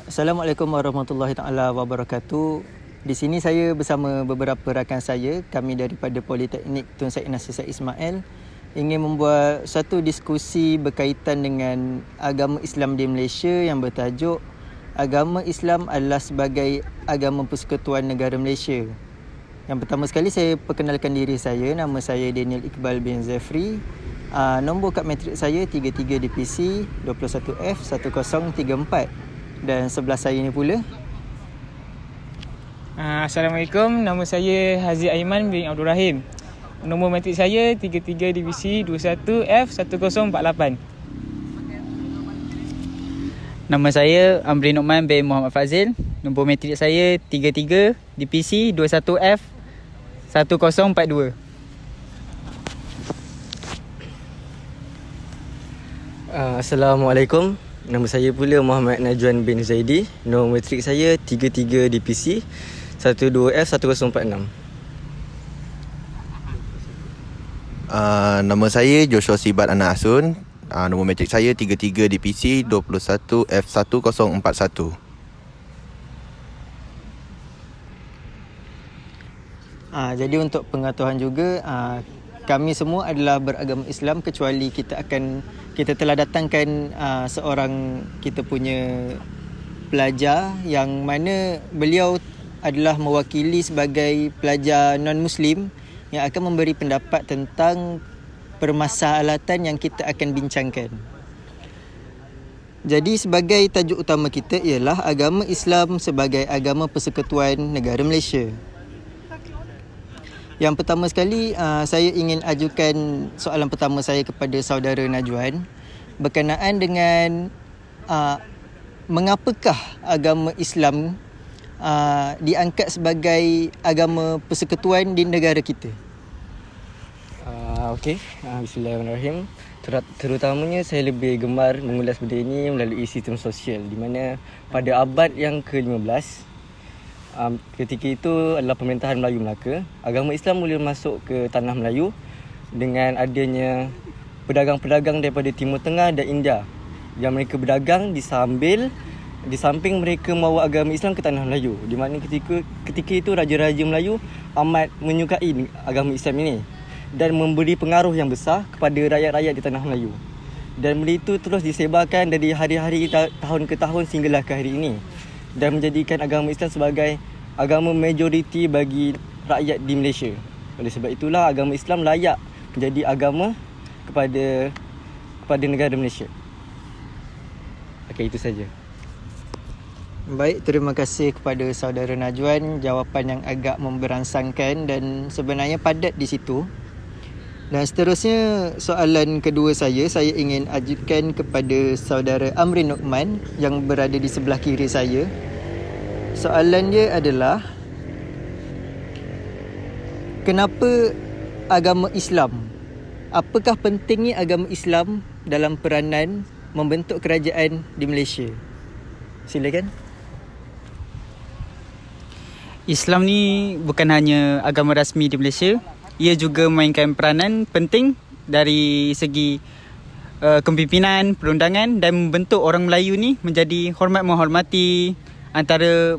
Assalamualaikum warahmatullahi taala wabarakatuh. Di sini saya bersama beberapa rakan saya, kami daripada Politeknik Tun Said Nasir Said Ismail, ingin membuat satu diskusi berkaitan dengan agama Islam di Malaysia yang bertajuk Agama Islam adalah sebagai agama persekutuan negara Malaysia. Yang pertama sekali saya perkenalkan diri saya, nama saya Daniel Iqbal bin Zafri. Nombor kad matrik saya 33 DPC 21F 1034 dan sebelah saya ni pula. Assalamualaikum, nama saya Haziq Aiman bin Abdul Rahim. Nombor matrik saya 33 DPC 21F 1048. Nama saya Amri Nu'man bin Muhammad Fazil. Nombor matrik saya 33 DPC 21F 1042. Assalamualaikum. Nama saya pula Muhammad Najwan bin Zaidi. Nombor matrik saya 33 DPC 12F 1046. Nama saya Joshua Sibat Anak Asun. Nombor matrik saya 33 DPC 21F 1041. Jadi untuk pengetahuan juga, kami semua adalah beragama Islam kecuali kita telah datangkan seorang kita punya pelajar yang mana beliau adalah mewakili sebagai pelajar non-Muslim yang akan memberi pendapat tentang permasalahan yang kita akan bincangkan. Jadi sebagai tajuk utama kita ialah agama Islam sebagai agama persekutuan negara Malaysia. Yang pertama sekali, saya ingin ajukan soalan pertama saya kepada saudara Najwan berkenaan dengan mengapakah agama Islam diangkat sebagai agama persekutuan di negara kita. Bismillahirrahmanirrahim. Terutamanya saya lebih gemar mengulas benda ini melalui sistem sosial, di mana pada abad yang ke-15, ketika itu adalah pemerintahan Melayu Melaka, agama Islam mula masuk ke tanah Melayu dengan adanya pedagang-pedagang daripada Timur Tengah dan India yang mereka berdagang di samping mereka membawa agama Islam ke tanah Melayu, di mana ketika itu raja-raja Melayu amat menyukai agama Islam ini dan memberi pengaruh yang besar kepada rakyat-rakyat di tanah Melayu. Dan benda itu terus disebarkan dari hari-hari tahun ke tahun sehinggalah ke hari ini, dan menjadikan agama Islam sebagai agama majoriti bagi rakyat di Malaysia. Oleh sebab itulah agama Islam layak menjadi agama kepada negara Malaysia. Okey, itu saja. Baik, terima kasih kepada saudara Najwan, jawapan yang agak memberansangkan dan sebenarnya padat di situ. Dan seterusnya, soalan kedua saya ingin ajukan kepada saudara Amri Nu'man yang berada di sebelah kiri saya. Soalan dia adalah, kenapa agama Islam? Apakah pentingnya agama Islam dalam peranan membentuk kerajaan di Malaysia? Silakan. Islam ni bukan hanya agama rasmi di Malaysia, ia juga memainkan peranan penting dari segi kepimpinan, perundangan dan membentuk orang Melayu ni menjadi hormat menghormati antara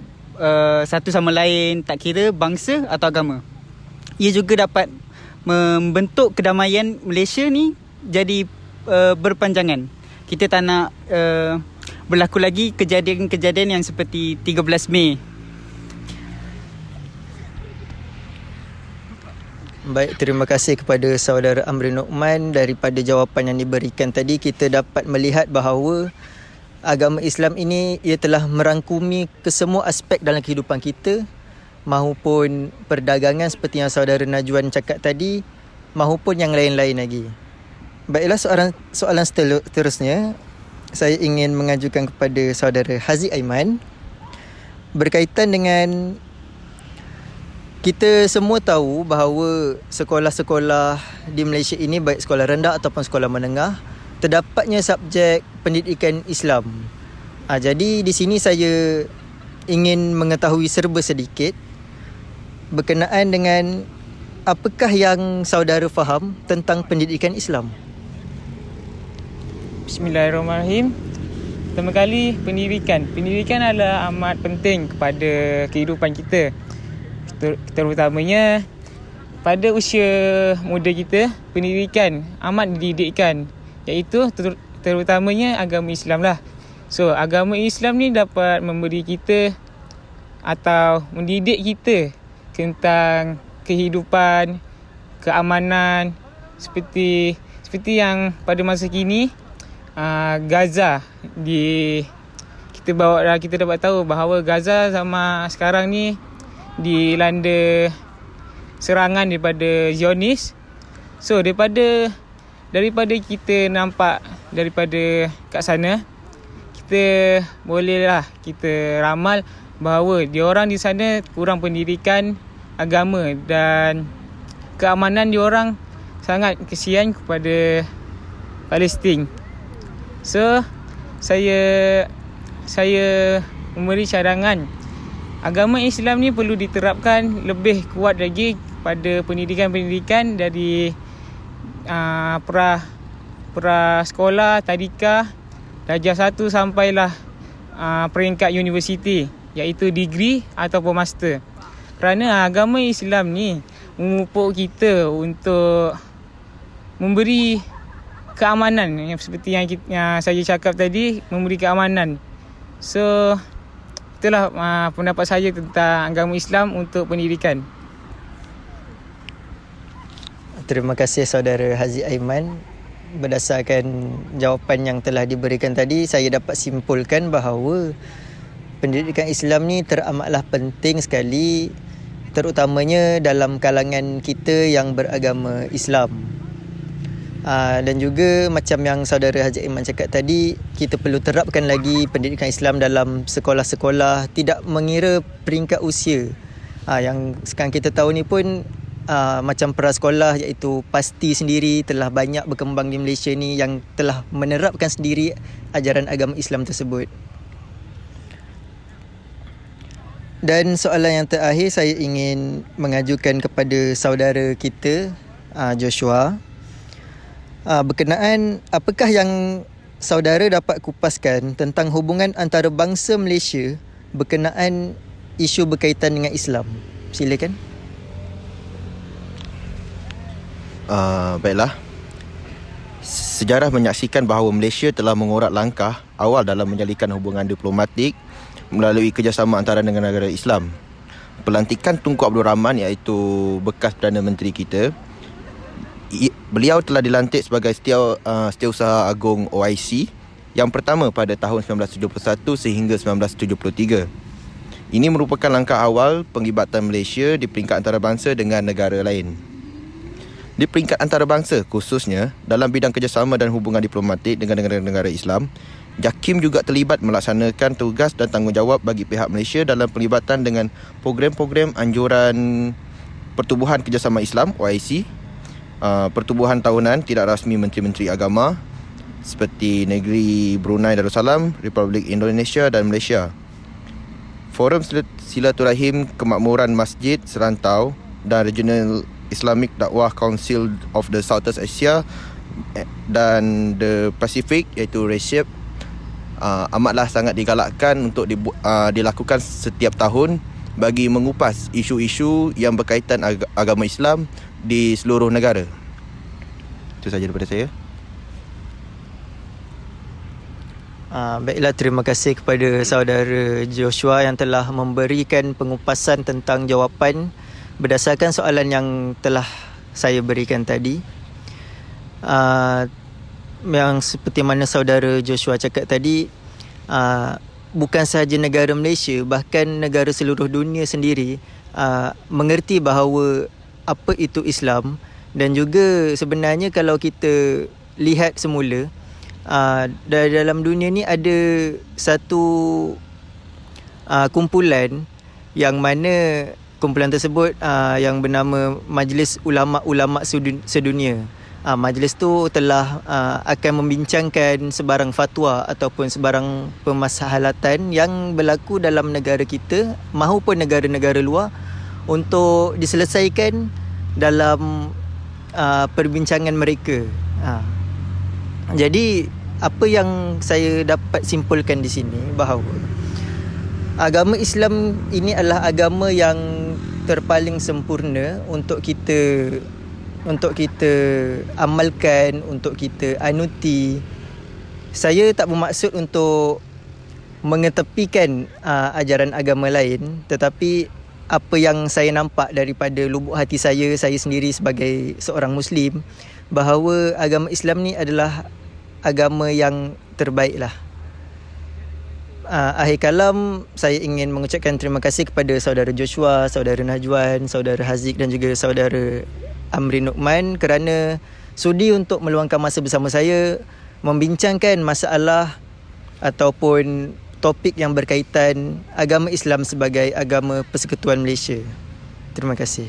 satu sama lain, tak kira bangsa atau agama. Ia juga dapat membentuk kedamaian Malaysia ni jadi berpanjangan. Kita tak nak berlaku lagi kejadian-kejadian yang seperti 13 Mei. Baik, terima kasih kepada saudara Amri Nu'man. Daripada jawapan yang diberikan tadi, kita dapat melihat bahawa agama Islam ini ia telah merangkumi kesemua aspek dalam kehidupan kita, mahupun perdagangan seperti yang saudara Najwan cakap tadi, mahupun yang lain-lain lagi. Baiklah, soalan seterusnya saya ingin mengajukan kepada saudara Haziq Aiman berkaitan dengan, kita semua tahu bahawa sekolah-sekolah di Malaysia ini, baik sekolah rendah ataupun sekolah menengah, terdapatnya subjek pendidikan Islam. Jadi di sini saya ingin mengetahui serba sedikit berkenaan dengan apakah yang saudara faham tentang pendidikan Islam. Bismillahirrahmanirrahim. Pertama kali, pendidikan. Pendidikan adalah amat penting kepada kehidupan kita. Terutamanya pada usia muda kita, pendidikan amat dididikkan, iaitu terutamanya agama Islam lah. So, agama Islam ni dapat memberi kita atau mendidik kita tentang kehidupan, keamanan, seperti yang pada masa kini Gaza kita dapat tahu bahawa Gaza sama sekarang ni dilanda serangan daripada Zionis. So daripada kita nampak daripada kat sana, kita bolehlah kita ramal bahawa diorang di sana kurang pendidikan agama dan keamanan diorang sangat kesian kepada Palestin. So saya memberi cadangan agama Islam ni perlu diterapkan lebih kuat lagi pada pendidikan dari pra sekolah, tadika, darjah 1 sampailah peringkat universiti, iaitu degree ataupun master. Kerana agama Islam ni memupuk kita untuk memberi keamanan, yang seperti yang saya cakap tadi, memberi keamanan. So itulah pendapat saya tentang agama Islam untuk pendidikan. Terima kasih saudara Haziq Aiman. Berdasarkan jawapan yang telah diberikan tadi, saya dapat simpulkan bahawa pendidikan Islam ni teramatlah penting sekali, terutamanya dalam kalangan kita yang beragama Islam. Dan juga macam yang saudara Haziq Aiman cakap tadi, kita perlu terapkan lagi pendidikan Islam dalam sekolah-sekolah, tidak mengira peringkat usia. Yang sekarang kita tahu ni pun macam prasekolah, iaitu PASTI sendiri telah banyak berkembang di Malaysia ni, yang telah menerapkan sendiri ajaran agama Islam tersebut. Dan soalan yang terakhir saya ingin mengajukan kepada saudara kita Joshua. Berkenaan apakah yang saudara dapat kupaskan tentang hubungan antarabangsa Malaysia berkenaan isu berkaitan dengan Islam? Silakan. Baiklah. Sejarah menyaksikan bahawa Malaysia telah mengorak langkah awal dalam menjalinkan hubungan diplomatik melalui kerjasama antara negara-negara Islam. Pelantikan Tunku Abdul Rahman, iaitu bekas Perdana Menteri kita, beliau telah dilantik sebagai Setiausaha Agong OIC yang pertama pada tahun 1971 sehingga 1973. Ini merupakan langkah awal penglibatan Malaysia di peringkat antarabangsa dengan negara lain. Di peringkat antarabangsa, khususnya dalam bidang kerjasama dan hubungan diplomatik dengan negara-negara Islam, JAKIM juga terlibat melaksanakan tugas dan tanggungjawab bagi pihak Malaysia dalam pelibatan dengan program-program anjuran Pertubuhan Kerjasama Islam OIC, pertubuhan tahunan tidak rasmi Menteri-Menteri Agama seperti Negeri Brunei Darussalam, Republik Indonesia dan Malaysia, Forum Silaturahim Kemakmuran Masjid Serantau dan Regional Islamic Dakwah Council of the Southeast Asia dan the Pacific, iaitu RCEP, amatlah sangat digalakkan untuk dilakukan setiap tahun bagi mengupas isu-isu yang berkaitan agama Islam di seluruh negara. Itu sahaja daripada saya. Baiklah, terima kasih kepada saudara Joshua yang telah memberikan pengupasan tentang jawapan berdasarkan soalan yang telah saya berikan tadi. Yang seperti mana saudara Joshua cakap tadi, bukan sahaja negara Malaysia, bahkan negara seluruh dunia sendiri mengerti bahawa apa itu Islam. Dan juga sebenarnya kalau kita lihat semula, dalam dunia ni ada satu kumpulan yang mana kumpulan tersebut yang bernama Majlis Ulama-Ulama Sedunia. Majlis tu telah akan membincangkan sebarang fatwa ataupun sebarang permasalahan yang berlaku dalam negara kita maupun negara-negara luar untuk diselesaikan dalam perbincangan mereka. Jadi apa yang saya dapat simpulkan di sini bahawa agama Islam ini adalah agama yang terpaling sempurna untuk kita amalkan, untuk kita anuti. Saya tak bermaksud untuk mengetepikan ajaran agama lain, tetapi apa yang saya nampak daripada lubuk hati saya sendiri sebagai seorang Muslim, bahawa agama Islam ni adalah agama yang terbaik lah. Akhir kalam, saya ingin mengucapkan terima kasih kepada saudara Joshua, saudara Najwan, saudara Haziq dan juga saudara Amri Nukman kerana sudi untuk meluangkan masa bersama saya membincangkan masalah ataupun topik yang berkaitan agama Islam sebagai agama persekutuan Malaysia. Terima kasih.